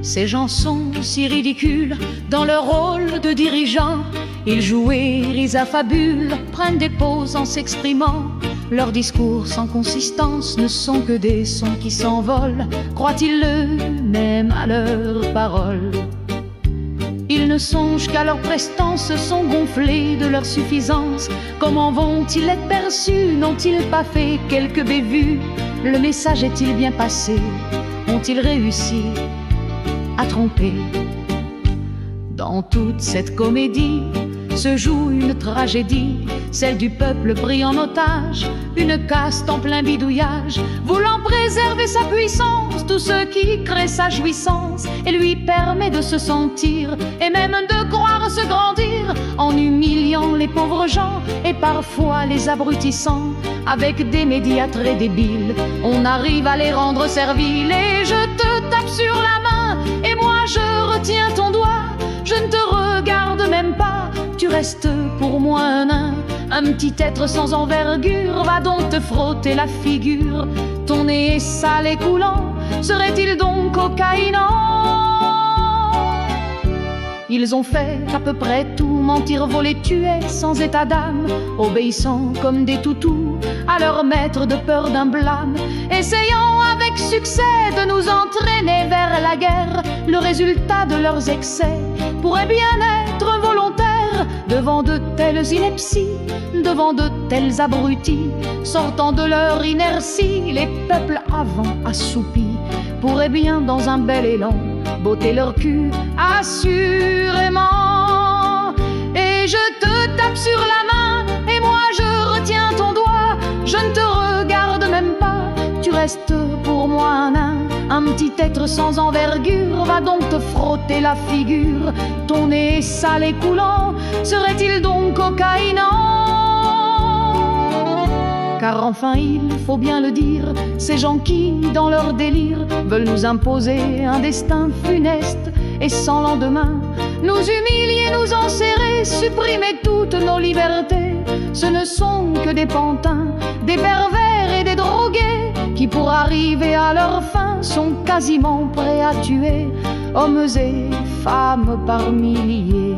Ces gens sont si ridicules dans leur rôle de dirigeants. Ils jouent, ils affabulent, prennent des pauses en s'exprimant. Leurs discours sans consistance ne sont que des sons qui s'envolent. Croient-ils eux-mêmes à leurs paroles? Ils ne songent qu'à leur prestance, se sont gonflés de leur suffisance. Comment vont-ils être perçus? N'ont-ils pas fait quelques bévues? Le message est-il bien passé? Ont-ils réussi à tromper? Dans toute cette comédie se joue une tragédie, celle du peuple pris en otage, une caste en plein bidouillage, voulant préserver sa puissance, tout ce qui crée sa jouissance et lui permet de se sentir et même de croire se grandir, en humiliant les pauvres gens et parfois les abrutissant. Avec des médias très débiles, on arrive à les rendre serviles. Et je te tape sur la main et moi je retiens ton doigt. Je ne te regarde même pas, tu restes pour moi un nain, un petit être sans envergure. Va donc te frotter la figure, ton nez est sale et coulant, serait-il donc cocaïnant? Ils ont fait à peu près tout, mentir, voler, tuer sans état d'âme, obéissant comme des toutous à leur maître de peur d'un blâme, essayant avec succès de nous entraîner vers la guerre. Le résultat de leurs excès pourrait bien être volontaire. Devant de telles inepties, devant de tels abrutis, sortant de leur inertie, les peuples avant assoupis pourraient bien dans un bel élan botter leur cul assurément. Et je te tape sur la main et moi je retiens ton doigt. Je ne te regarde même pas, tu restes pour moi un nain, un petit être sans envergure. Va donc te frotter la figure, ton nez sale et coulant, serait-il donc cocaïnant? Car enfin il faut bien le dire, ces gens qui, dans leur délire, veulent nous imposer un destin funeste et sans lendemain, nous humilier, nous enserrer, supprimer toutes nos libertés. Ce ne sont que des pantins, des pervers et des drogués, qui pour arriver à leur fin sont quasiment prêts à tuer hommes et femmes par milliers.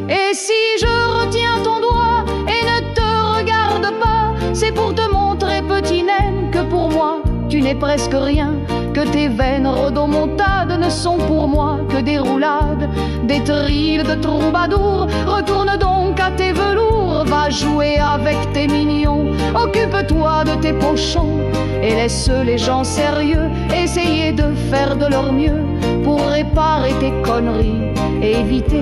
Et si je retiens ton doigt et ne te regarde pas, c'est pour te montrer, petit naine, que pour moi tu n'es presque rien, que tes vaines rodomontades ne sont pour moi que des roulades, des trilles de troubadours. Retourne donc à tes velours, va jouer avec tes mignons, occupe-toi de tes pochons et laisse les gens sérieux essayer de faire de leur mieux pour réparer tes conneries et éviter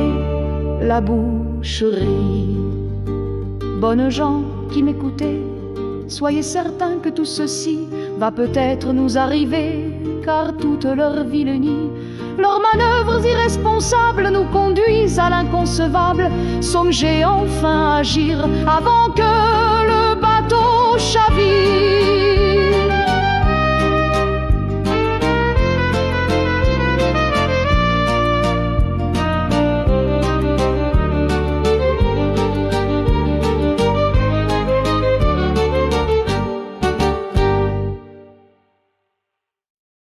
la boucherie. Bonnes gens qui m'écoutez, soyez certains que tout ceci va peut-être nous arriver, car toute leur vilenie, leurs manœuvres irresponsables nous conduisent à l'inconcevable. Songez enfin à agir avant que le bateau chavire.